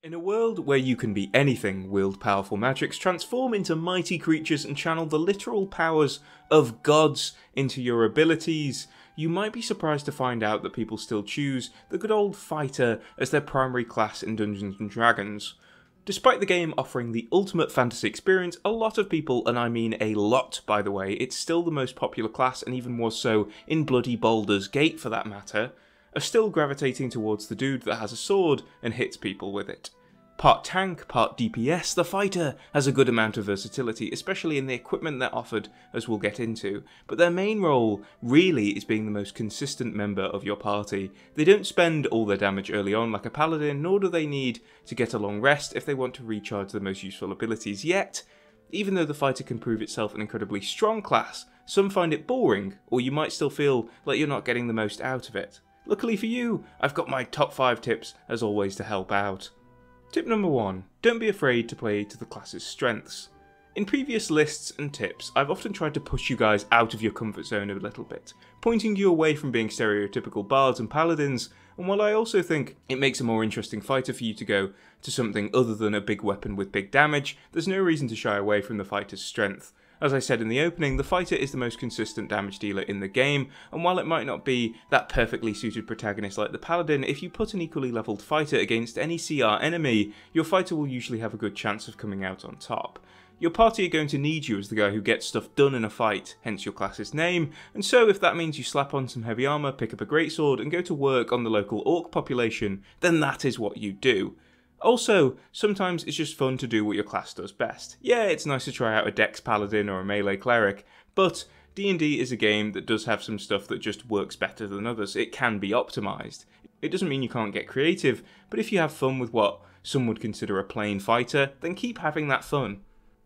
In a world where you can be anything, wield powerful magics, transform into mighty creatures and channel the literal powers of gods into your abilities, you might be surprised to find out that people still choose the good old fighter as their primary class in Dungeons & Dragons. Despite the game offering the ultimate fantasy experience, a lot of people, and I mean a lot by the way, it's still the most popular class and even more so in bloody Baldur's Gate for that matter, are still gravitating towards the dude that has a sword and hits people with it. Part tank, part DPS, the fighter has a good amount of versatility, especially in the equipment they're offered, as we'll get into, but their main role really is being the most consistent member of your party. They don't spend all their damage early on like a Paladin, nor do they need to get a long rest if they want to recharge the most useful abilities, yet, even though the fighter can prove itself an incredibly strong class, some find it boring, or you might still feel like you're not getting the most out of it. Luckily for you, I've got my top 5 tips as always to help out. Tip number 1. Don't be afraid to play to the class's strengths. In previous lists and tips, I've often tried to push you guys out of your comfort zone a little bit, pointing you away from being stereotypical bards and paladins, and while I also think it makes a more interesting fighter for you to go to something other than a big weapon with big damage, there's no reason to shy away from the fighter's strength. As I said in the opening, the fighter is the most consistent damage dealer in the game, and while it might not be that perfectly suited protagonist like the Paladin, if you put an equally leveled fighter against any CR enemy, your fighter will usually have a good chance of coming out on top. Your party are going to need you as the guy who gets stuff done in a fight, hence your class's name, and so if that means you slap on some heavy armour, pick up a greatsword and go to work on the local orc population, then that is what you do. Also, sometimes it's just fun to do what your class does best. Yeah, it's nice to try out a Dex Paladin or a Melee Cleric, but D&D is a game that does have some stuff that just works better than others. It can be optimised. It doesn't mean you can't get creative, but if you have fun with what some would consider a plain fighter, then keep having that fun.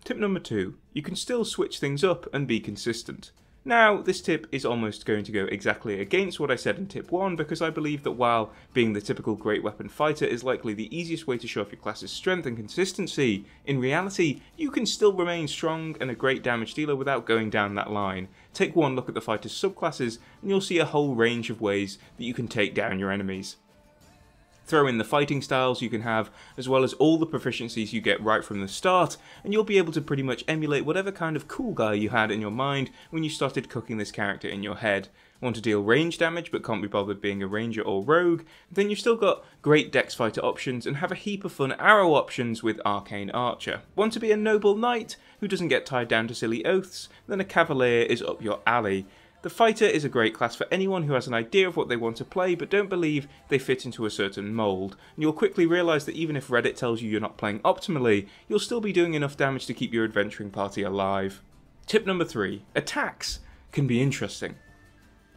Tip number 2. You can still switch things up and be consistent. Now, this tip is almost going to go exactly against what I said in tip 1 because I believe that while being the typical great weapon fighter is likely the easiest way to show off your class's strength and consistency, in reality, you can still remain strong and a great damage dealer without going down that line. Take one look at the fighter's subclasses and you'll see a whole range of ways that you can take down your enemies. Throw in the fighting styles you can have, as well as all the proficiencies you get right from the start, and you'll be able to pretty much emulate whatever kind of cool guy you had in your mind when you started cooking this character in your head. Want to deal range damage but can't be bothered being a ranger or rogue? Then you've still got great dex fighter options and have a heap of fun arrow options with arcane archer. Want to be a noble knight who doesn't get tied down to silly oaths? Then a cavalier is up your alley. The fighter is a great class for anyone who has an idea of what they want to play but don't believe they fit into a certain mould, and you'll quickly realise that even if Reddit tells you you're not playing optimally, you'll still be doing enough damage to keep your adventuring party alive. Tip number 3. Attacks can be interesting.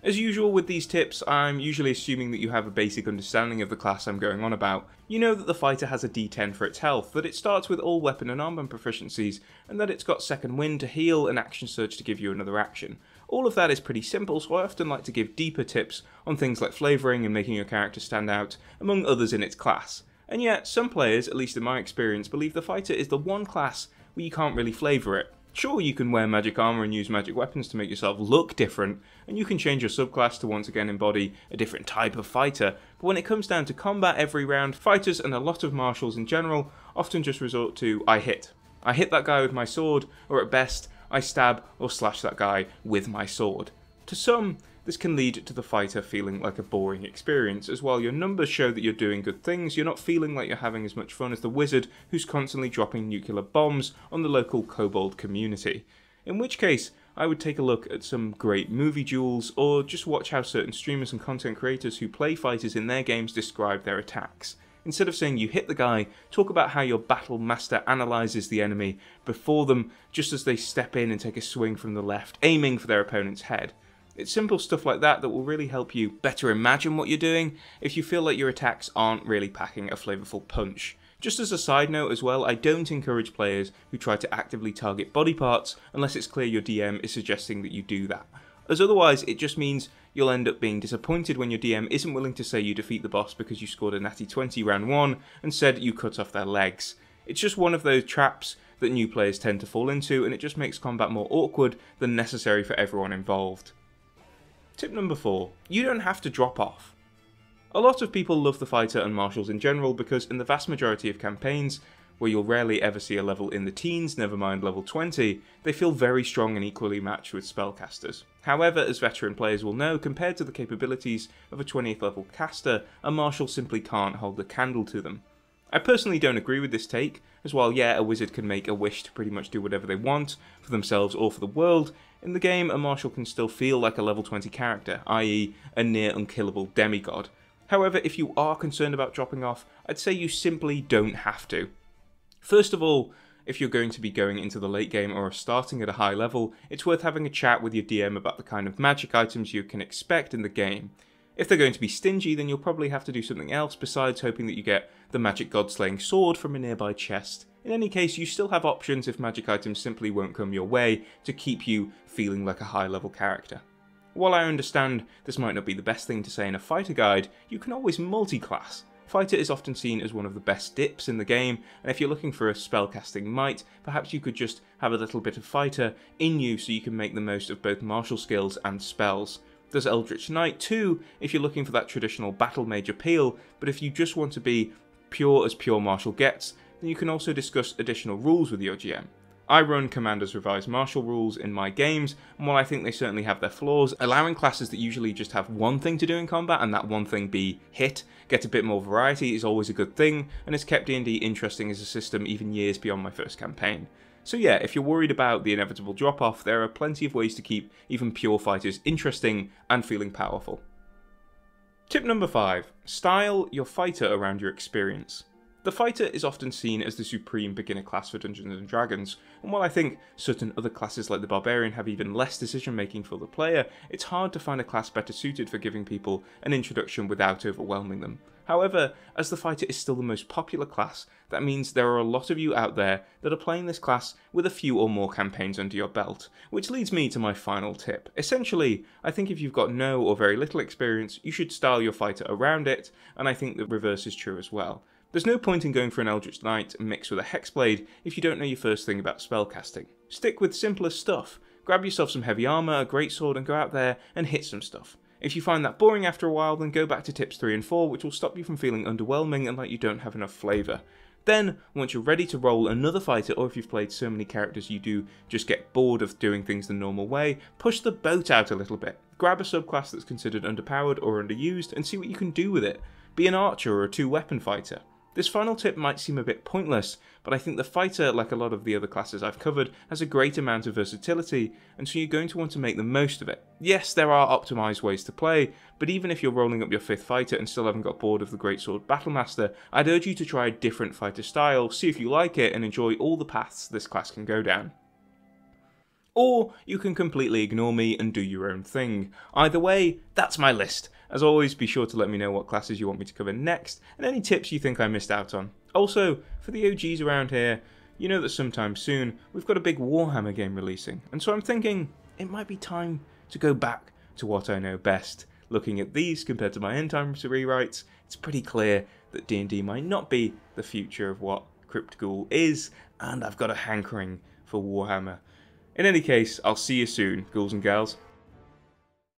As usual with these tips, I'm usually assuming that you have a basic understanding of the class I'm going on about. You know that the fighter has a D10 for its health, that it starts with all weapon and armament proficiencies, and that it's got second wind to heal and action surge to give you another action. All of that is pretty simple, so I often like to give deeper tips on things like flavouring and making your character stand out, among others in its class. And yet, some players, at least in my experience, believe the fighter is the one class where you can't really flavour it. Sure, you can wear magic armour and use magic weapons to make yourself look different, and you can change your subclass to once again embody a different type of fighter, but when it comes down to combat every round, fighters and a lot of martials in general often just resort to I hit. I hit that guy with my sword, or at best, I stab or slash that guy with my sword. To some, this can lead to the fighter feeling like a boring experience, as while your numbers show that you're doing good things, you're not feeling like you're having as much fun as the wizard who's constantly dropping nuclear bombs on the local kobold community. In which case, I would take a look at some great movie duels, or just watch how certain streamers and content creators who play fighters in their games describe their attacks. Instead of saying you hit the guy, talk about how your battle master analyses the enemy before them just as they step in and take a swing from the left, aiming for their opponent's head. It's simple stuff like that that will really help you better imagine what you're doing if you feel like your attacks aren't really packing a flavourful punch. Just as a side note as well, I don't encourage players who try to actively target body parts unless it's clear your DM is suggesting that you do that, as otherwise it just means you'll end up being disappointed when your DM isn't willing to say you defeat the boss because you scored a natty 20 round 1 and said you cut off their legs. It's just one of those traps that new players tend to fall into, and it just makes combat more awkward than necessary for everyone involved. Tip number 4. You don't have to drop off. A lot of people love the fighter and martials in general because in the vast majority of campaigns, where you'll rarely ever see a level in the teens, never mind level 20, they feel very strong and equally matched with spellcasters. However, as veteran players will know, compared to the capabilities of a 20th level caster, a martial simply can't hold a candle to them. I personally don't agree with this take, as while yeah, a wizard can make a wish to pretty much do whatever they want, for themselves or for the world, in the game a martial can still feel like a level 20 character, i.e. a near unkillable demigod. However, if you are concerned about dropping off, I'd say you simply don't have to. First of all, if you're going to be going into the late game or are starting at a high level, it's worth having a chat with your DM about the kind of magic items you can expect in the game. If they're going to be stingy, then you'll probably have to do something else besides hoping that you get the magic god-slaying sword from a nearby chest. In any case, you still have options if magic items simply won't come your way to keep you feeling like a high-level character. While I understand this might not be the best thing to say in a fighter guide, you can always multi-class. Fighter is often seen as one of the best dips in the game, and if you're looking for a spellcasting might, perhaps you could just have a little bit of fighter in you so you can make the most of both martial skills and spells. There's Eldritch Knight too, if you're looking for that traditional battle mage appeal, but if you just want to be pure as pure martial gets, then you can also discuss additional rules with your GM. I run Commander's Revised Martial Rules in my games, and while I think they certainly have their flaws, allowing classes that usually just have one thing to do in combat and that one thing be hit, get a bit more variety is always a good thing, and has kept D&D interesting as a system even years beyond my first campaign. So yeah, if you're worried about the inevitable drop-off, there are plenty of ways to keep even pure fighters interesting and feeling powerful. Tip number 5. Style your fighter around your experience. The fighter is often seen as the supreme beginner class for Dungeons & Dragons, and while I think certain other classes like the Barbarian have even less decision making for the player, it's hard to find a class better suited for giving people an introduction without overwhelming them. However, as the fighter is still the most popular class, that means there are a lot of you out there that are playing this class with a few or more campaigns under your belt, which leads me to my final tip. Essentially, I think if you've got no or very little experience, you should style your fighter around it, and I think the reverse is true as well. There's no point in going for an Eldritch Knight mixed with a Hexblade if you don't know your first thing about spellcasting. Stick with simpler stuff. Grab yourself some heavy armor, a greatsword, and go out there and hit some stuff. If you find that boring after a while, then go back to tips 3 and 4, which will stop you from feeling underwhelming and like you don't have enough flavour. Then, once you're ready to roll another fighter, or if you've played so many characters you do just get bored of doing things the normal way, push the boat out a little bit. Grab a subclass that's considered underpowered or underused and see what you can do with it. Be an archer or a 2-weapon fighter. This final tip might seem a bit pointless, but I think the fighter, like a lot of the other classes I've covered, has a great amount of versatility, and so you're going to want to make the most of it. Yes, there are optimised ways to play, but even if you're rolling up your 5th fighter and still haven't got bored of the Greatsword Battlemaster, I'd urge you to try a different fighter style, see if you like it, and enjoy all the paths this class can go down. Or you can completely ignore me and do your own thing. Either way, that's my list. As always, be sure to let me know what classes you want me to cover next, and any tips you think I missed out on. Also, for the OGs around here, you know that sometime soon, we've got a big Warhammer game releasing, and so I'm thinking it might be time to go back to what I know best. Looking at these compared to my End Times rewrites, it's pretty clear that D&D might not be the future of what Crypt Ghoul is, and I've got a hankering for Warhammer. In any case, I'll see you soon, ghouls and gals.